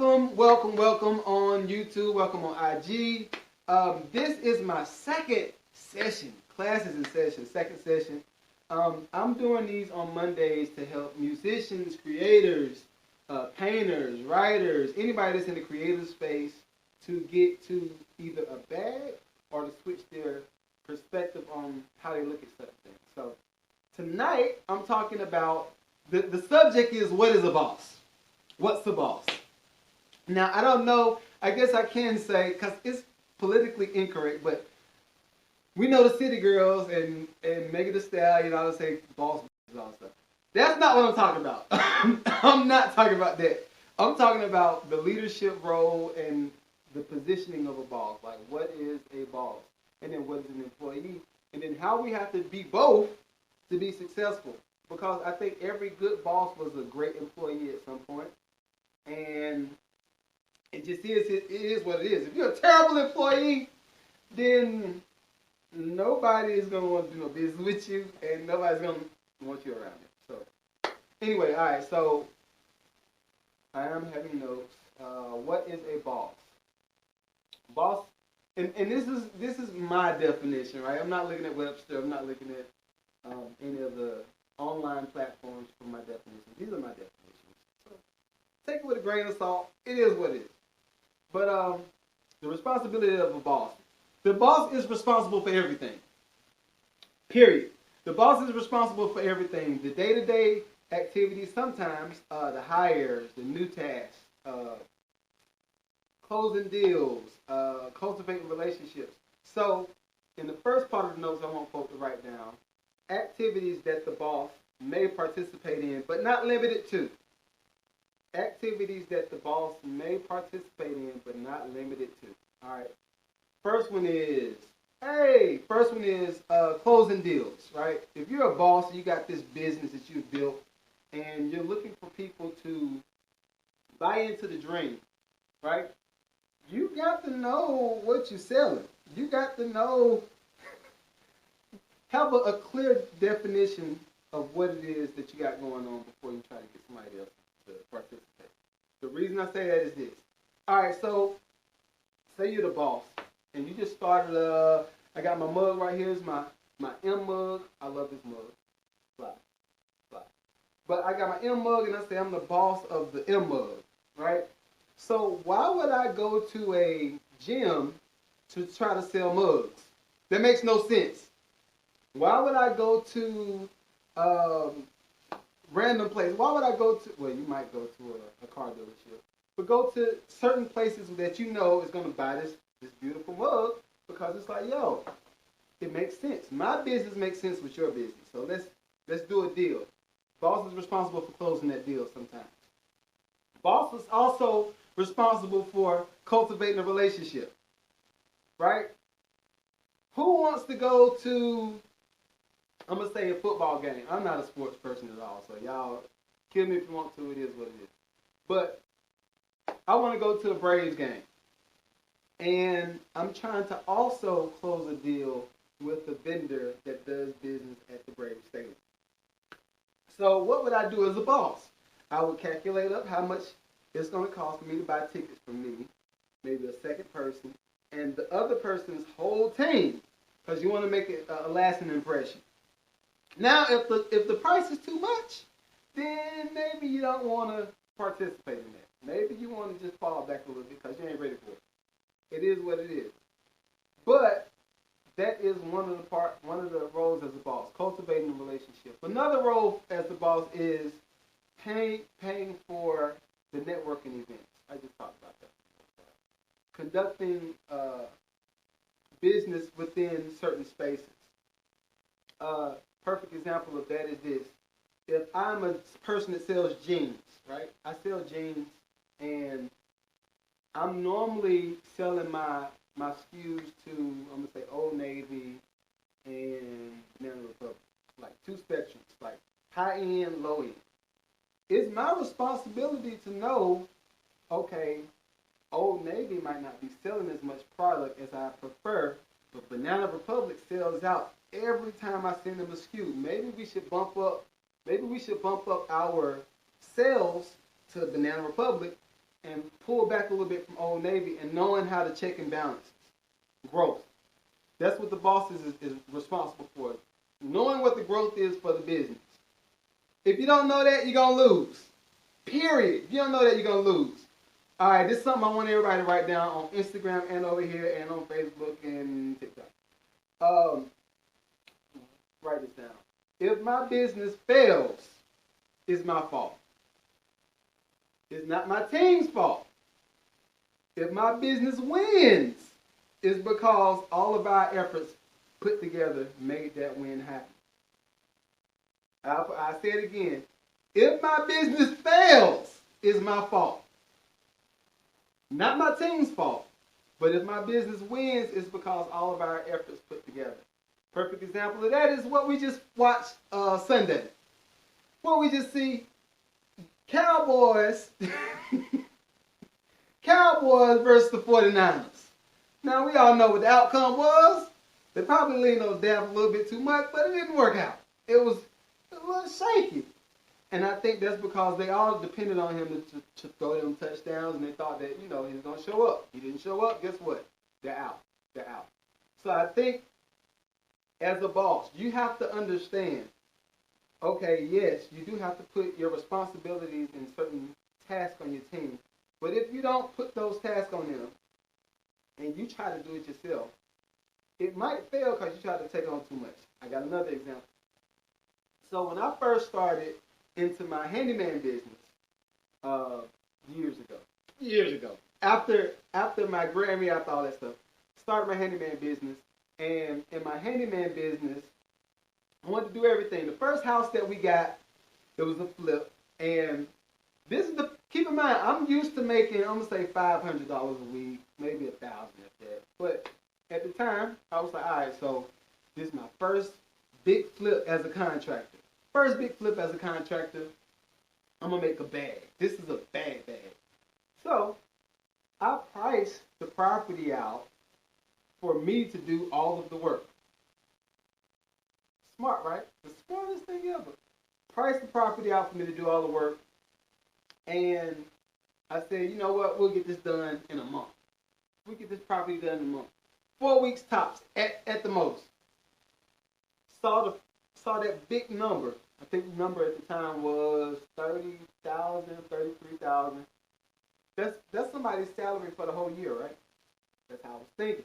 welcome on YouTube. Welcome on IG. This is my second session, classes in session, second session. I'm doing these on Mondays to help musicians, creators, painters, writers, anybody that's in the creative space to get to either a bag or to switch their perspective on how they look at certain things. So tonight I'm talking about the subject is, what is a boss? What's the boss? Now, I don't know, I guess I can say, because it's politically incorrect, but we know the city girls and Megan Thee Stallion, I would say boss and all stuff. That's not what I'm talking about. I'm not talking about that. I'm talking about the leadership role and the positioning of a boss. Like, what is a boss? And then what is an employee? And then how we have to be both to be successful. Because I think every good boss was a great employee at some point. And it just is, it is what it is. If you're a terrible employee, then nobody is going to want to do no business with you, and nobody's going to want you around you. So, anyway, all right, so I am having notes. What is a boss? Boss, and this is my definition, right? I'm not looking at Webster. I'm not looking at any of the online platforms for my definitions. These are my definitions. So, take it with a grain of salt. It is what it is. But the responsibility of a boss. The boss is responsible for everything. Period. The boss is responsible for everything. The day-to-day activities, sometimes the hires, the new tasks, closing deals, cultivating relationships. So, in the first part of the notes I want folks to write down, activities that the boss may participate in, but not limited to. Activities that the boss may participate in, but not limited to. All right. First one is closing deals, right? If you're a boss, you got this business that you've built, and you're looking for people to buy into the dream, right? You got to know what you're selling. You got to know, have a clear definition of what it is that you got going on before you try to get somebody else to participate. The reason I say that is this. All right, so say you're the boss, and you just started. I got my mug right here. It's my M mug. I love this mug. Fly. But I got my M mug, and I say I'm the boss of the M mug, right? So why would I go to a gym to try to sell mugs? That makes no sense. Why would I go to random place? Why would I go to, well, you might go to a car dealership, but go to certain places that you know is going to buy this beautiful mug, because it's like, yo, it makes sense. My business makes sense with your business. So let's do a deal. Boss is responsible for closing that deal sometimes. Boss is also responsible for cultivating a relationship, right? Who wants to go to, I'm going to say, a football game? I'm not a sports person at all, so y'all kill me if you want to. It is what it is. But I want to go to a Braves game. And I'm trying to also close a deal with the vendor that does business at the Braves Stadium. So what would I do as a boss? I would calculate up how much it's going to cost for me to buy tickets from me, maybe a second person, and the other person's whole team, because you want to make it a lasting impression. Now, if the price is too much, then maybe you don't want to participate in that. Maybe you want to just fall back a little bit because you ain't ready for it. It is what it is. But that is one of the roles as a boss, cultivating a relationship. Another role as the boss is paying for the networking events. I just talked about that. Conducting business within certain spaces. Perfect example of that is this. If I'm a person that sells jeans, right? I sell jeans, and I'm normally selling my SKUs to, I'm going to say, Old Navy and Banana Republic. Like two spectrums, like high-end, low-end. It's my responsibility to know, okay, Old Navy might not be selling as much product as I prefer, but Banana Republic sells out every time I send them a SKU. Maybe we should bump up our sales to Banana Republic and pull back a little bit from Old Navy and knowing how to check and balance growth. That's what the boss is responsible for. Knowing what the growth is for the business. If you don't know that, you're going to lose. Period. If you don't know that, you're going to lose. All right, this is something I want everybody to write down on Instagram and over here and on Facebook and TikTok. Write this down. If my business fails, it's my fault. It's not my team's fault. If my business wins, it's because all of our efforts put together made that win happen. I say it again. If my business fails, it's my fault. Not my team's fault. But if my business wins, it's because all of our efforts put together. Perfect example of that is what we just watched Sunday. What we just see, Cowboys versus the 49ers. Now, we all know what the outcome was. They probably leaned those down a little bit too much, but it didn't work out. It was a little shaky. And I think that's because they all depended on him to throw them touchdowns, and they thought that, he was going to show up. He didn't show up. Guess what? They're out. They're out. So I think as a boss, you have to understand, okay, yes, you do have to put your responsibilities in certain tasks on your team. But if you don't put those tasks on them and you try to do it yourself, it might fail because you try to take on too much. I got another example. So when I first started into my handyman business years ago, after my Grammy, after all that stuff, started my handyman business. And in my handyman business, I wanted to do everything. The first house that we got, it was a flip. And keep in mind, I'm used to making, I'm going to say $500 a week, maybe $1,000 at that. But at the time, I was like, all right, so this is my first big flip as a contractor. First big flip as a contractor, I'm going to make a bag. This is a bag. So I priced the property out for me to do all of the work. Smart, right? The smartest thing ever. Price the property out for me to do all the work. And I said, you know what? We'll get this done in a month. We'll get this property done in a month. 4 weeks tops at the most. Saw that big number. I think the number at the time was $30,000, $33,000. That's somebody's salary for the whole year, right? That's how I was thinking.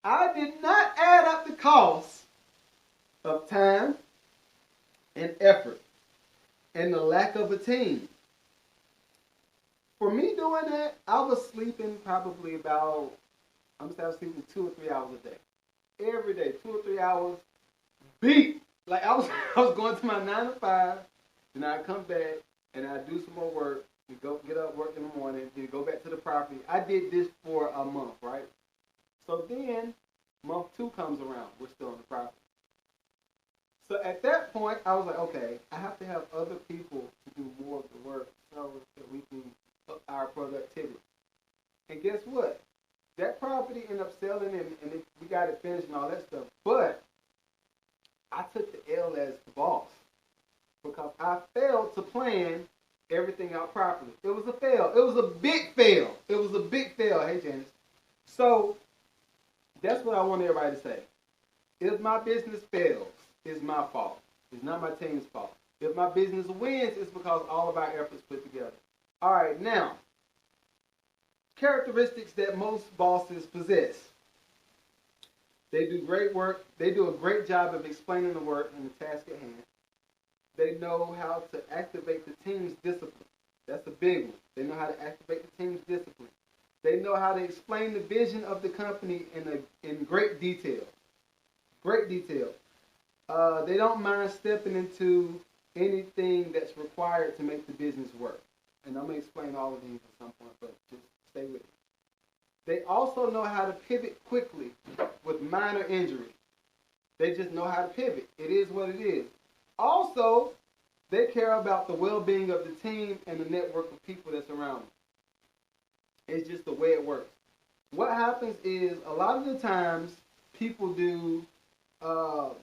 I did not add up the cost of time and effort and the lack of a team. For me doing that, I was sleeping probably about, I was sleeping 2 or 3 hours a day. Every day, 2 or 3 hours, beat. Like I was going to my 9 to 5, and I'd come back and I'd do some more work, and get up, work in the morning, then go back to the property. I did this for a month, right? So then, month 2 comes around. We're still on the property. So at that point, I was like, okay, I have to have other people to do more of the work so that we can up our productivity. And guess what? That property ended up selling, and we got it finished and all that stuff. But I took the L as the boss because I failed to plan everything out properly. It was a fail. It was a big fail. It was a big fail. Hey, Janice. So that's what I want everybody to say. If my business fails, it's my fault. It's not my team's fault. If my business wins, it's because all of our efforts put together. All right, now, characteristics that most bosses possess. They do great work. They do a great job of explaining the work and the task at hand. They know how to activate the team's discipline. That's a big one. They know how to activate the team's discipline. They know how to explain the vision of the company in great detail. Great detail. They don't mind stepping into anything that's required to make the business work. And I'm going to explain all of these at some point, but just stay with me. They also know how to pivot quickly with minor injury. They just know how to pivot. It is what it is. Also, they care about the well-being of the team and the network of people that's around them. It's just the way it works. What happens is a lot of the times people do, I'll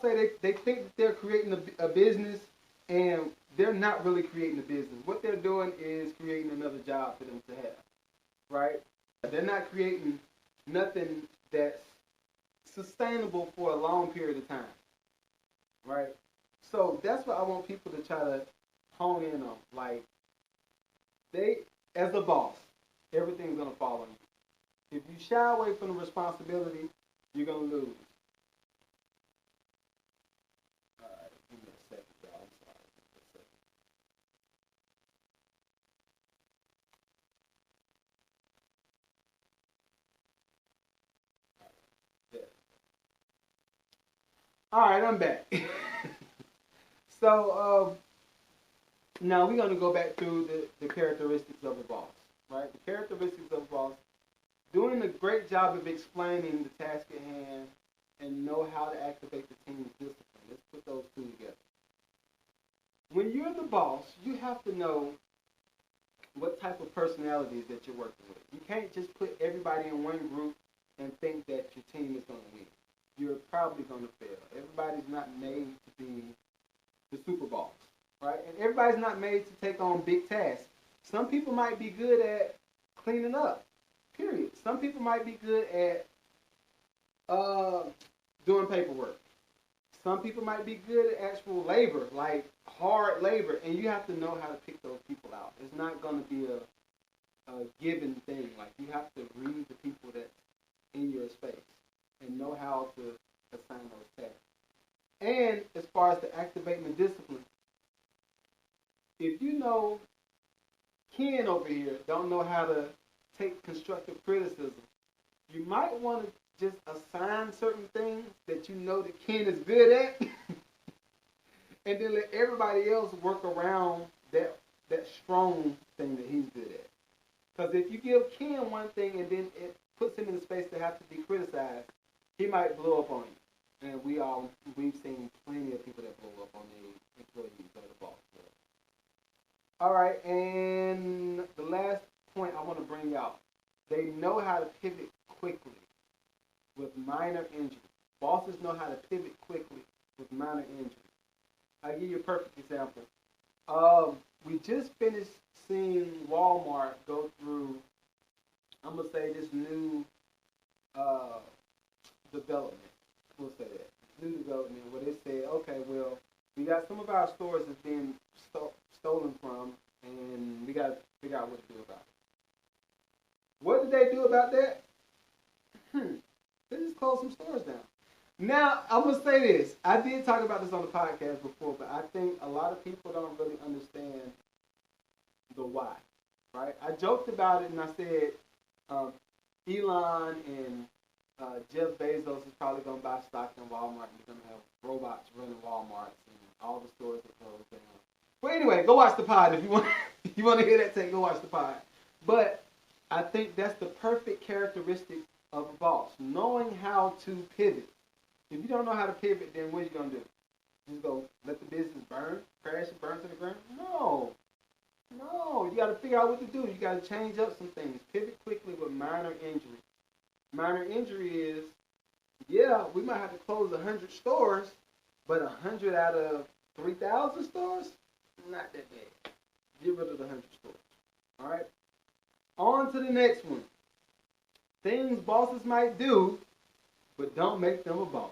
say they think that they're creating a business and they're not really creating a business. What they're doing is creating another job for them to have, right? They're not creating nothing that's sustainable for a long period of time, right? So that's what I want people to try to hone in on. Like, they, as a boss, everything's gonna fall on you. If you shy away from the responsibility, you're gonna lose. All right, give me a second, y'all. I'm sorry. Give me a second. Yeah. All right, I'm back. So now we're gonna go back through the characteristics of a boss, right? The characteristics of a boss: doing a great job of explaining the task at hand and know how to activate the team's discipline. Let's put those two together. When you're the boss, you have to know what type of personalities that you're working with. You can't just put everybody in one group and think that your team is going to win. You're probably going to fail. Everybody's not made to be the super boss, right? And everybody's not made to take on big tasks. Some people might be good at cleaning up, period. Some people might be good at doing paperwork. Some people might be good at actual labor, like hard labor, and you have to know how to pick those people out. It's not going to be a given thing. Like, you have to read the people that's in your space and know how to assign those tasks. And as far as the activating the discipline, if you know Ken over here don't know how to take constructive criticism, you might want to just assign certain things that you know that Ken is good at, and then let everybody else work around that strong thing that he's good at. Because if you give Ken one thing and then it puts him in a space to have to be criticized, he might blow up on you. And we've seen plenty of people that blow up on their employees or the boss. All right, and the last point I want to bring out: they know how to pivot quickly with minor injury. Bosses know how to pivot quickly with minor injury. I'll give you a perfect example. We just finished seeing Walmart go through, I'm going to say, this new development. We'll say that. New development where they said, okay, well, we got some of our stores that's being stolen from, and we got to figure out what to do about it. What did they do about that? They just closed some stores down. Now, I'm going to say this. I did talk about this on the podcast before, but I think a lot of people don't really understand the why, right? I joked about it and I said Elon and Jeff Bezos is probably going to buy stock in Walmart, and they're going to have robots running Walmarts and all the stores that close down. But anyway, go watch the pod if you want. If you want to hear that take, go watch the pod. But I think that's the perfect characteristic of a boss, knowing how to pivot. If you don't know how to pivot, then what are you going to do? Just go let the business crash and burn to the ground? No. You got to figure out what to do. You got to change up some things. Pivot quickly with minor injury. Minor injury is, yeah, we might have to close 100 stores, but 100 out of 3,000 stores? Not that bad. Get rid of the 100 stores. All right? On to the next one. Things bosses might do, but don't make them a boss.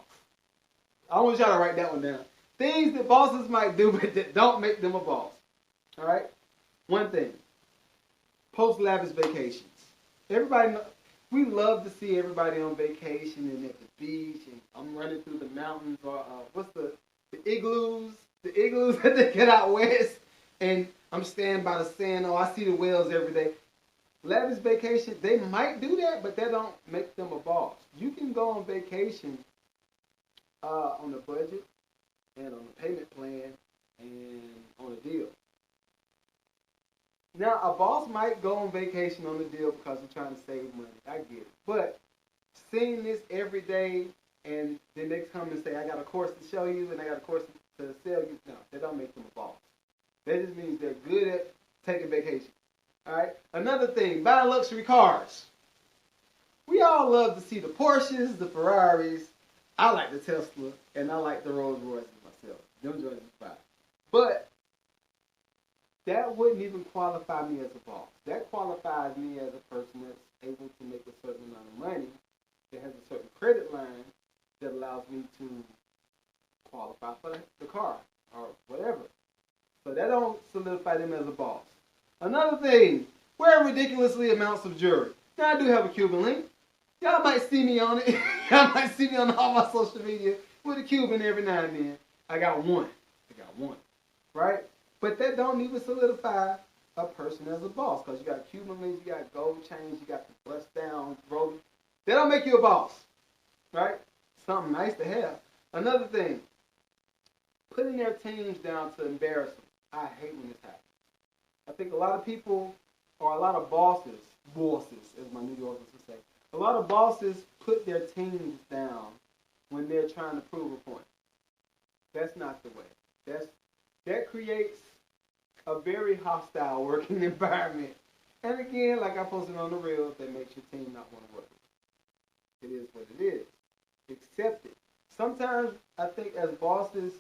I want y'all to write that one down. Things that bosses might do, but that don't make them a boss. All right? One thing. Post lavish vacations. Everybody know, we love to see everybody on vacation and at the beach, and I'm running through the mountains, or what's the igloos? The igloos that they get out west, and I'm standing by the sand. Oh, I see the whales every day. Lavish vacation, they might do that, but that don't make them a boss. You can go on vacation on a budget and on a payment plan and on a deal. Now, a boss might go on vacation on a deal because they're trying to save money. I get it. But seeing this every day, and then they come and say, I got a course to show you and I got a course to sell you. No, that don't make them a boss. That just means they're good at taking vacation. All right. Another thing, buying luxury cars. We all love to see the Porsches, the Ferraris. I like the Tesla, and I like the Rolls Royces myself. Them joints is fine. But that wouldn't even qualify me as a boss. That qualifies me as a person that's able to make a certain amount of money, that has a certain credit line that allows me to qualify for the car or whatever. So that don't solidify them as a boss. Another thing, wear ridiculously amounts of jewelry. Now I do have a Cuban link. Y'all might see me on it. Y'all might see me on all my social media with a Cuban every now and then. I got one. Right? But that don't even solidify a person as a boss, because you got Cuban links, you got gold chains, you got the bust down rolling. They don't make you a boss. Right? Something nice to have. Another thing, putting their teams down to embarrass them. I hate when this happens. I think a lot of people, or a lot of bosses, as my New Yorkers would say, a lot of bosses put their teams down when they're trying to prove a point. That's not the way. That creates a very hostile working environment. And again, like I posted on the reel, that makes your team not want to work with you. It is what it is. Accept it. Sometimes I think as bosses,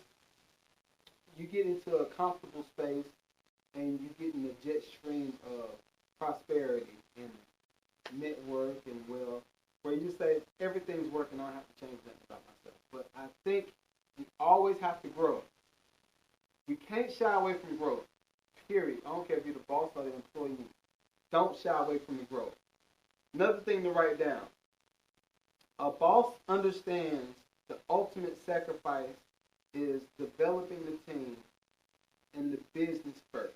you get into a comfortable space and you get in the jet stream of prosperity and network and wealth, where you say everything's working, I don't have to change nothing about myself. But I think we always have to grow. We can't shy away from growth. Period. I don't care if you're the boss or the employee. Don't shy away from the growth. Another thing to write down. A boss understands the ultimate sacrifice is developing the team and the business first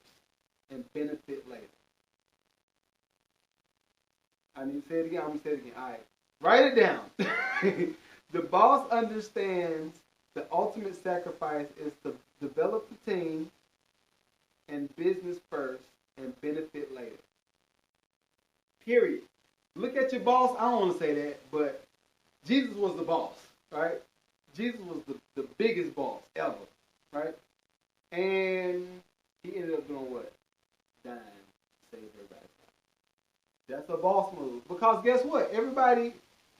and benefit later. I need to say it again. I'm going to say it again. All right. Write it down. The boss understands the ultimate sacrifice is to develop the team and business first and benefit later. Period. Look at your boss. I don't want to say that, but Jesus was the boss, right? Jesus was the biggest boss ever, right? And he ended up doing what? Dying to save everybody. That's a boss move. Because guess what? Everybody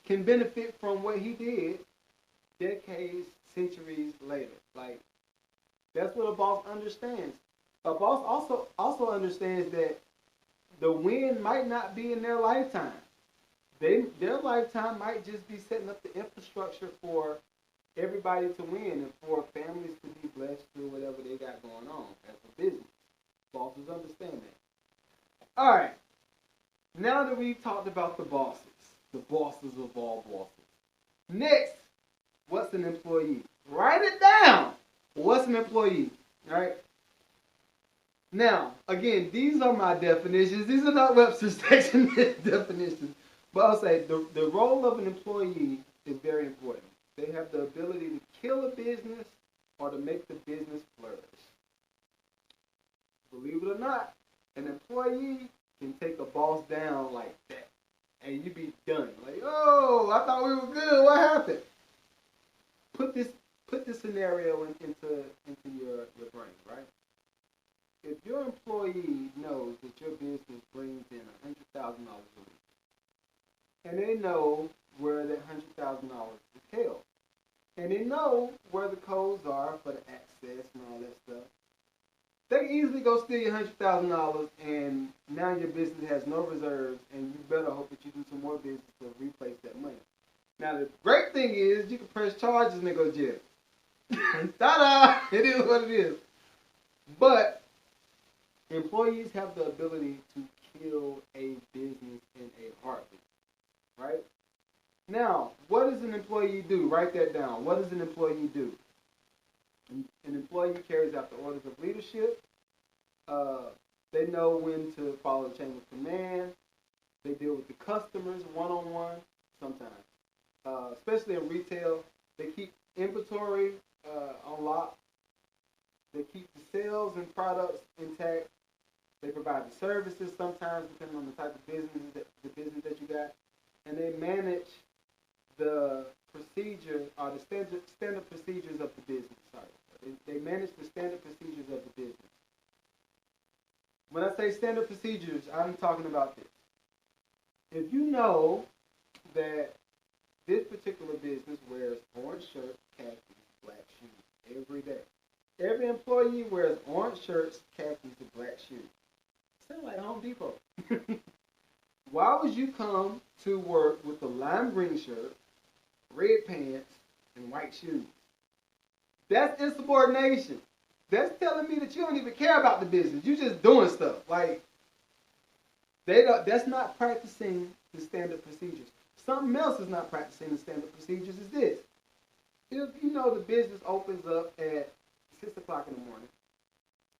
can benefit from what he did decades, centuries later. Like, that's what a boss understands. A boss also understands that the win might not be in their lifetime. Their lifetime might just be setting up the infrastructure for everybody to win and for families to be blessed through whatever they got going on as a business. Bosses understand that. All right. Now that we've talked about the bosses of all bosses. Next, what's an employee? Write it down. What's an employee? All right. Now, again, these are my definitions. These are not Webster's section definitions. But I'll say the role of an employee is very important. They have the ability to kill a business or to make the business flourish. Believe it or not, an employee can take a boss down like that, and you be done. Like, oh, I thought we were good. What happened? Put this scenario into your brain, right? If your employee knows that your business brings in $100,000 a week, and they know where that $100,000 is held, and they know where the codes are for the access and all that stuff, they can easily go steal your $100,000, and now your business has no reserves, and you better hope that you do some more business to replace that money. Now, the great thing is you can press charges and they go to jail. Ta-da! It is what it is. But employees have the ability to kill a business in a heartbeat, right? Now, what does an employee do? Write that down. What does an employee do? An employee carries out the orders of leadership. They know when to follow the chain of command. They deal with the customers one-on-one sometimes. Especially in retail, they keep inventory on lock. They keep the sales and products intact. They provide the services sometimes, depending on the type of business that you got. And they manage the procedure or the standard procedures of the business. Sorry, they manage the standard procedures of the business. When I say standard procedures, I'm talking about this. If you know that this particular business wears orange shirt, khakis, black shoes every day, Every employee wears orange shirts, khakis, and black shoes. Sound like Home Depot. Why would you come to work with a lime green shirt, red pants, and white shoes? That's insubordination. That's telling me that you don't even care about the business. You're just doing stuff. Like, that's not practicing the standard procedures. Something else is not practicing the standard procedures is this. If you know the business opens up at 6 o'clock in the morning,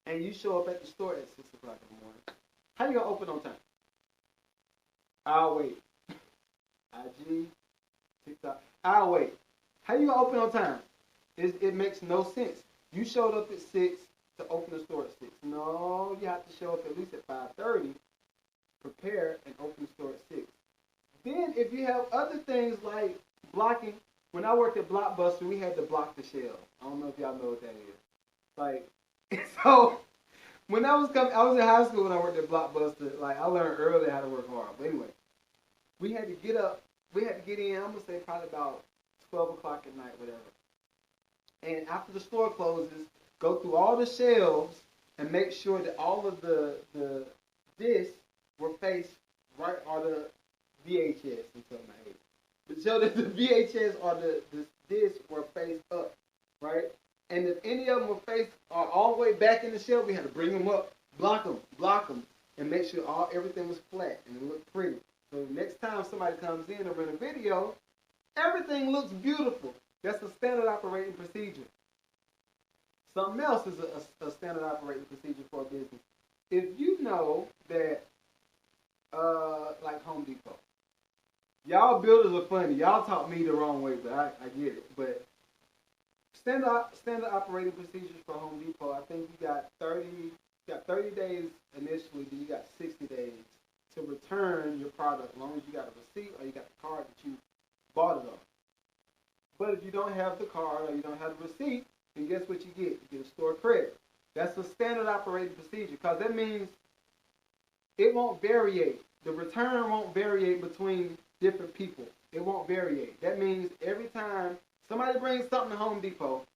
and you show up at the store at 6 o'clock in the morning, how you going to open on time? I'll wait. IG, TikTok, I'll wait. How you going to open on time? It makes no sense. You showed up at 6 to open the store at 6. No, you have to show up at least at 5:30, prepare, and open the store at 6. Then if you have other things like blocking, when I worked at Blockbuster, we had to block the shelf. I don't know if y'all know what that is. Like, so when I was in high school when I worked at Blockbuster. Like, I learned early how to work hard. But anyway, we had to get up. We had to get in. I'm gonna say probably about 12 o'clock at night, whatever. And after the store closes, go through all the shelves and make sure that all of the discs were faced right, or the VHS until my age. But so that the VHS or the discs were faced up, right? And if any of them were faced all the way back in the shelf, we had to bring them up, block them, and make sure everything was flat and it looked pretty. So next time somebody comes in to rent a video, everything looks beautiful. That's a standard operating procedure. Something else is a standard operating procedure for a business. If you know that, like Home Depot, y'all builders are funny. Y'all taught me the wrong way, but I get it. But standard operating procedures for Home Depot, I think you got 30 days initially, then you got 60 days to return your product, as long as you got a receipt or you got the card that you bought it on. But if you don't have the card or you don't have the receipt, then guess what you get? You get a store credit. That's a standard operating procedure, because that means it won't variate. The return won't variate between different people. It won't variate. That means every time somebody brings something to Home Depot,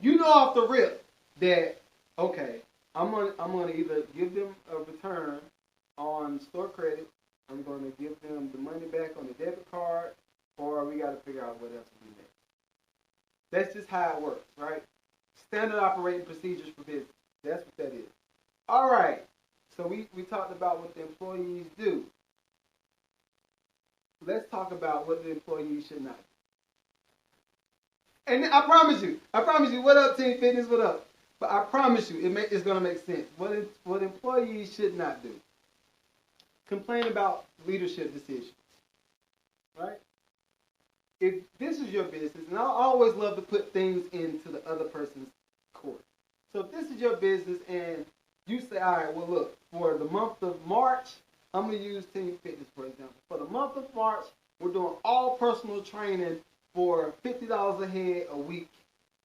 you know off the rip that, okay, I'm gonna either give them a return on store credit, I'm gonna give them the money back on the debit card, or we got to figure out what else we need. That's just how it works, right? Standard operating procedures for business. That's what that is. All right. So we talked about what the employees do. Let's talk about what the employees should not do. And I promise you, what up, Team Fitness, what up? But I promise you, it's going to make sense. What employees should not do. Complain about leadership decisions, right? If this is your business, and I always love to put things into the other person's court. So if this is your business and you say, all right, well, look, for the month of March, I'm going to use Team Fitness, for example. For the month of March, we're doing all personal training for $50 a head a week.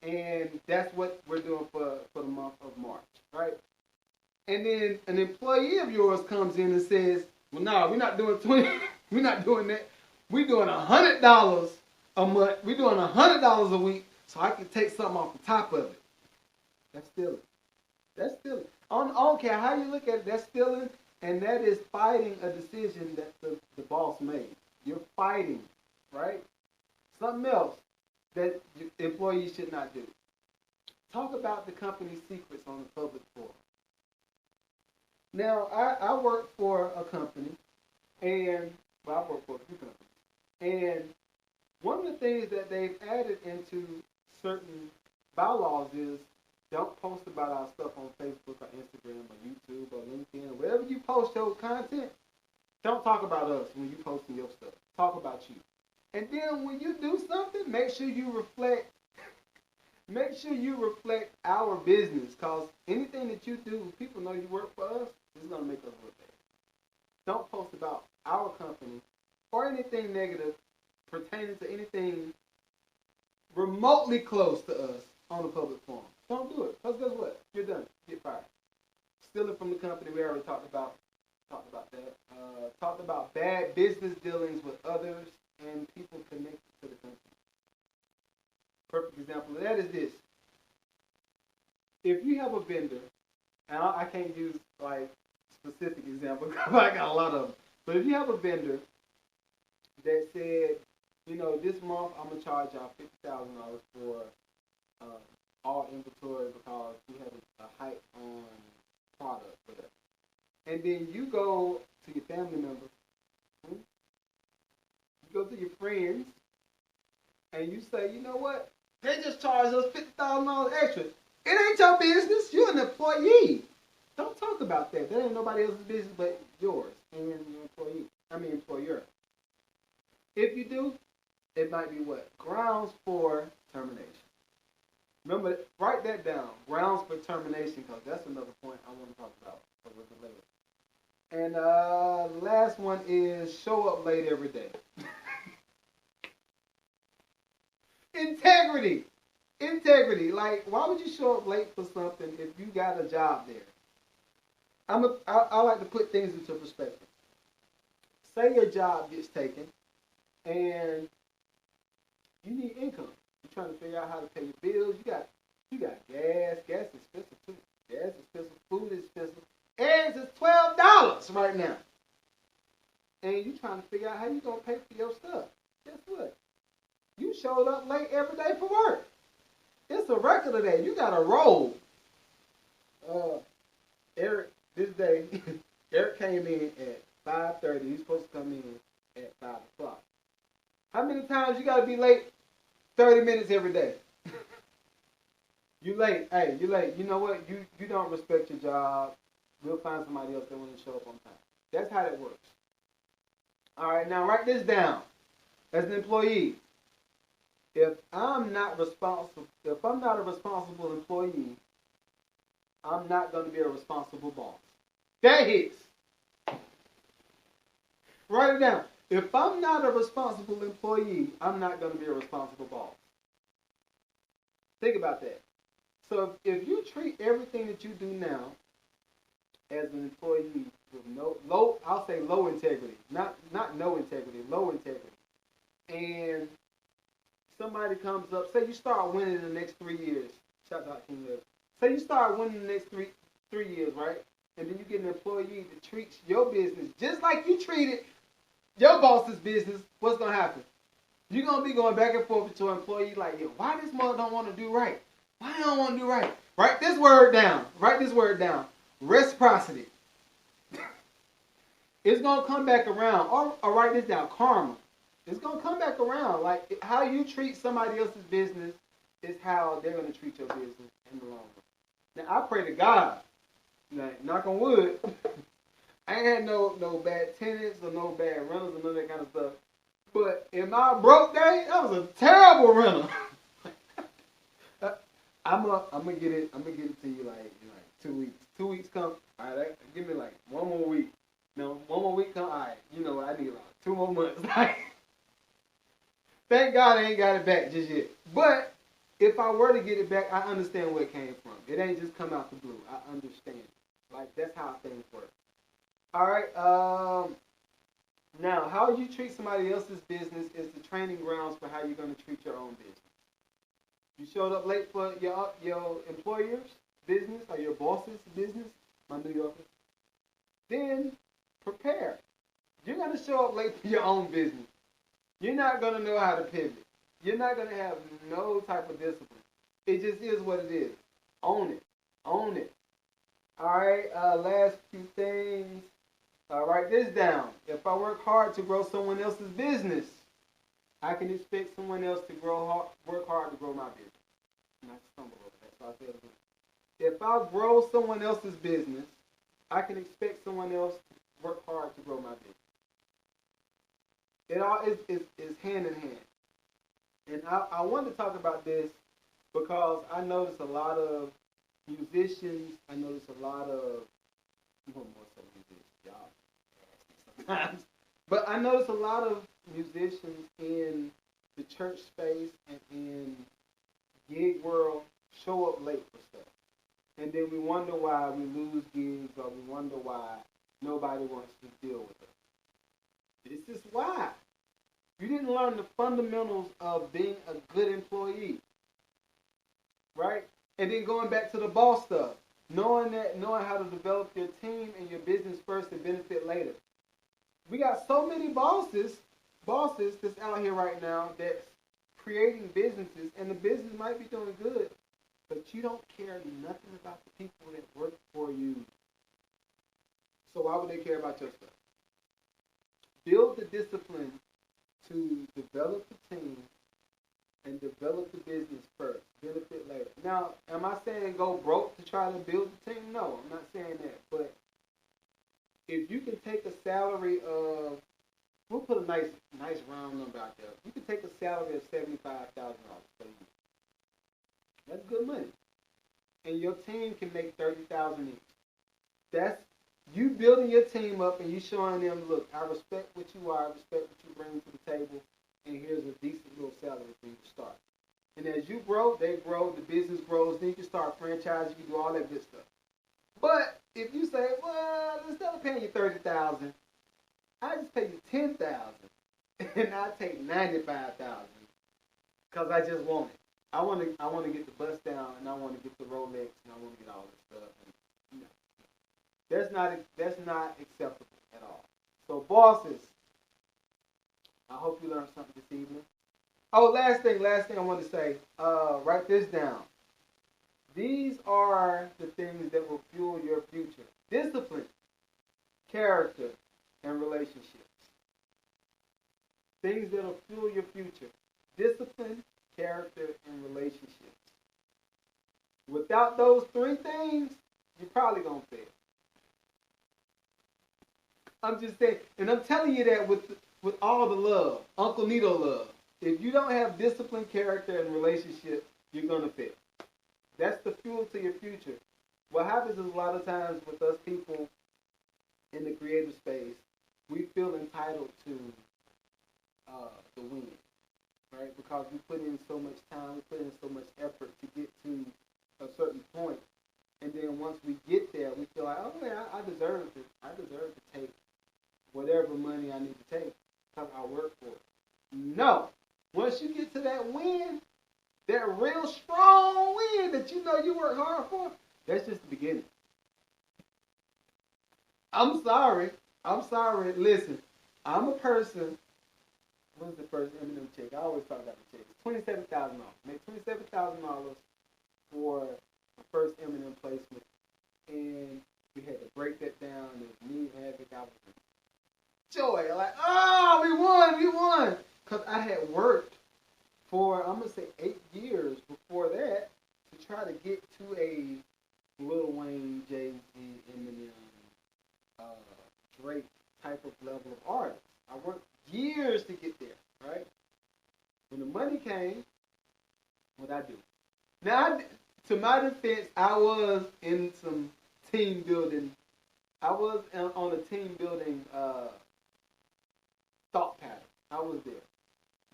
And that's what we're doing for the month of March, right? And then an employee of yours comes in and says, well, no, we're not doing 20, we're not doing that. We're doing $100 a month. We're doing $100 a week, so I can take something off the top of it. That's stealing. That's stealing. I don't care how you look at it, that's stealing, and that is fighting a decision that the boss made. You're fighting, right? Something else that employees should not do. Talk about the company's secrets on the public forum. Now, I work for a company, I work for a few companies, and one of the things that they've added into certain bylaws is don't post about our stuff on Facebook or Instagram or YouTube or LinkedIn or wherever you post your content. Don't talk about us when you posting your stuff. Talk about you. And then when you do something, make sure you reflect our business, because anything that you do, when people know you work for us, it's going to make us look bad. Don't post about our company or anything negative pertaining to anything remotely close to us on the public forum. Don't do it, because guess what? You're done. Get fired. Stealing from the company, we already talked about that. Talked about bad business dealings with others and people connected to the company. Perfect example of that is this. If you have a vendor, and I can't use like specific examples because I got a lot of them. But if you have a vendor that said, this month I'm gonna charge y'all $50,000 for all inventory because we have a hike on product, whatever. And then you go to your family members, you go to your friends, and you say, you know what? They just charged us $50,000 extra. It ain't your business. You're an employee. Don't talk about that. That ain't nobody else's business but yours and your employer. If you do, it might be what? Grounds for termination. Remember, write that down. Grounds for termination, because that's another point I want to talk about a little bit later. And the last one is show up late every day. Integrity. Integrity. Like, why would you show up late for something if you got a job there? I like to put things into perspective. Say your job gets taken and you need income. You're trying to figure out how to pay your bills. You got gas. Gas is expensive too. Gas is expensive. Food is expensive. Eggs is $12 right now. And you're trying to figure out how you're going to pay for your stuff. Guess what? You showed up late every day for work. It's a record of that. You got a roll. Eric, this day, Eric came in at 5:30. He's supposed to come in at 5 o'clock. How many times you got to be late? 30 minutes every day. You late. Hey, you late. You know what? You don't respect your job. We'll find somebody else that want to show up on time. That's how that works. All right, now write this down. As an employee, if I'm not a responsible employee, I'm not going to be a responsible boss. That hits. Write it down. If I'm not a responsible employee, I'm not going to be a responsible boss. Think about that. So if you treat everything that you do now as an employee with low integrity, not no integrity, low integrity, and somebody comes up, say you start winning in the next 3 years. Shout out King Liv. Say you start winning in the next three years, right? And then you get an employee that treats your business just like you treated your boss's business. What's gonna happen? You're gonna be going back and forth with your employee like, yo, why this mother don't want to do right? Why don't want to do right? Write this word down. Write this word down. Reciprocity. It's gonna come back around. Or write this down. Karma. It's going to come back around. Like, how you treat somebody else's business is how they're going to treat your business in the long run. Now, I pray to God, like, knock on wood, I ain't had no bad tenants or no bad renters or none of that kind of stuff. But in my broke day, that was a terrible renter. I'm gonna get it to you like 2 weeks. 2 weeks come. All right, give me like 1 more week. No, 1 more week come. All right, I need like 2 more months. Thank God I ain't got it back just yet. But if I were to get it back, I understand where it came from. It ain't just come out the blue. I understand. Like, that's how things work. All right. Now, how you treat somebody else's business is the training grounds for how you're going to treat your own business. You showed up late for your employer's business or your boss's business, my New Yorkers. Then prepare. You're going to show up late for your own business. You're not going to know how to pivot. You're not going to have no type of discipline. It just is what it is. Own it. Own it. All right, last few things. Write this down. If I work hard to grow someone else's business, I can expect someone else to work hard to grow my business. And I stumbled over that, so I'll say it again. If I grow someone else's business, I can expect someone else to work hard to grow my business. It all is hand in hand. And I want to talk about this because I notice a lot of musicians, I notice a lot of, more so musicians, y'all sometimes, but I notice a lot of musicians in the church space and in gig world show up late for stuff. And then we wonder why we lose gigs, or we wonder why nobody wants to deal with us. This is why. You didn't learn the fundamentals of being a good employee. Right? And then going back to the boss stuff, knowing how to develop your team and your business first and benefit later. We got so many bosses that's out here right now that's creating businesses, and the business might be doing good, but you don't care nothing about the people that work for you. So why would they care about your stuff? Build the discipline to develop the team and develop the business first, benefit later. Now, am I saying go broke to try to build the team? No, I'm not saying that. But if you can take a salary of, we'll put a nice round number out there. You can take a salary of $75,000 per year. That's good money. And your team can make $30,000 each. That's you building your team up and you showing them, look, I respect what you are, I respect what you bring to the table, and here's a decent little salary for you to start. And as you grow, they grow, the business grows, then you can start franchising, you can do all that good stuff. But if you say, well, instead of paying you $30,000, I just pay you $10,000, and I take $95,000 because I just want it. I want to get the bus down, and I want to get the Rolex, and I want to get all this stuff. And, that's not acceptable at all. So bosses, I hope you learned something this evening. Oh, last thing I want to say. Write this down. These are the things that will fuel your future: discipline, character, and relationships. Things that will fuel your future: discipline, character, and relationships. Without those three things, you're probably gonna fail. I'm just saying, and I'm telling you that with all the love, Uncle Nito love. If you don't have discipline, character, and relationship, you're gonna fail. That's the fuel to your future. What happens is a lot of times with us people in the creative space, we feel entitled to the win, right? Because we put in so much time, we put in so much effort to get to a certain point, and then once we get there, we feel like, oh man, I deserve it. I deserve to take whatever money I need to take because I work for it. No. Once you get to that win, that real strong win that you know you work hard for, that's just the beginning. I'm sorry. Listen, I'm a person. What's the first Eminem check? I always talk about the check. It's $27,000. Make $27,000 for the first Eminem placement, and we had to break that down. And me having joy, like, oh, we won, because I had worked for, I'm gonna say 8 years before that to try to get to a Lil Wayne, Jay-Z, Eminem, Drake type of level of artist. I worked years to get there, right? When the money came, what'd I do? Now, to my defense, I was in some team building. I was on a team building thought pattern. I was there.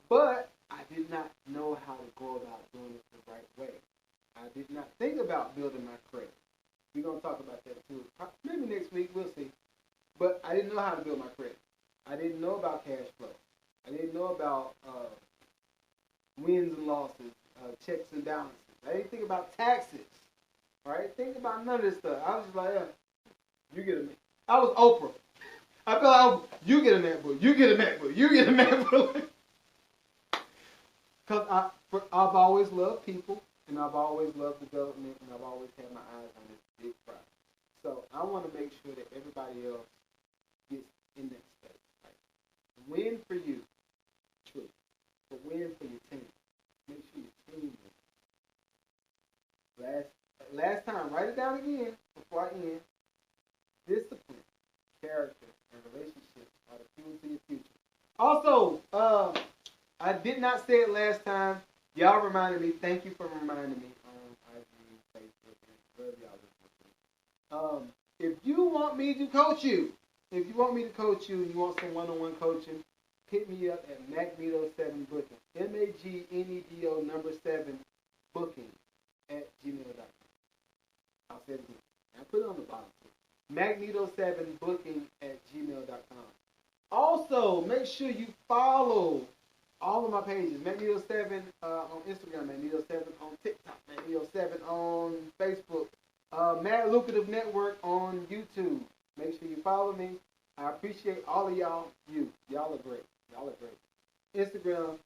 But I did not know how to go about doing it the right way. I did not think about building my credit. We're going to talk about that too. Maybe next week, we'll see. But I didn't know how to build my credit. I didn't know about cash flow. I didn't know about wins and losses, checks and balances. I didn't think about taxes. All right? Think about none of this stuff. I was just like, you get a man. I was Oprah. I felt like, you get a MacBook, you get a MacBook, you get a MacBook. Because I've always loved people, and I've always loved development, and I've always had my eyes on this big project. So I want to make sure that everybody else gets in that space. Right? Win for you, true. But win for your team. Make sure your team wins. Last time, write it down again before I end. Discipline, character, and relationships are the fuel to your future. Also, I did not say it last time. Y'all reminded me. Thank you for reminding me on IG, Facebook, and wherever y'all listen. If you want me to coach you, and you want some one-on-one coaching, hit me up at Magneto7 Booking. MAGNEDO number 7 Booking at gmail.com. I'll say it again. I put it on the bottom too. Magneto7 Booking at gmail.com. Also, make sure you follow all of my pages. Magneto7 on Instagram, Magneto7 on TikTok, Radio 7 on Facebook. Mad Lucrative Network on YouTube. Make sure you follow me. I appreciate all of y'all. Y'all are great. Y'all are great. Instagram.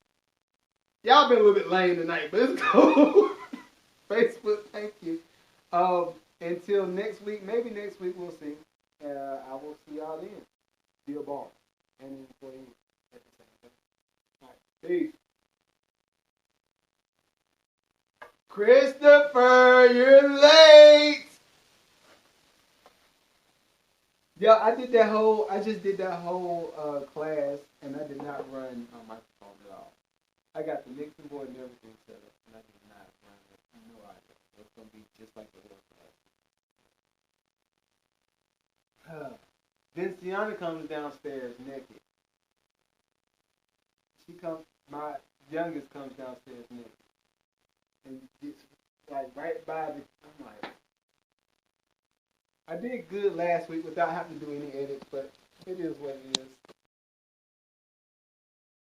Y'all been a little bit lame tonight, but it's cool. Facebook, thank you. Until next week, maybe next week, we'll see. I will see y'all then. Be a bar. And employee at the same time. All right, peace. Christopher, you're late. Yeah, I just did that whole class, and I did not run microphone at all. I got the mixing board and everything set up, and I did not run it. No idea. It's going to be just like the other class. Vinciana comes downstairs naked. My youngest comes downstairs naked. And gets like right by the, I'm like, I did good last week without having to do any edits, but it is what it is.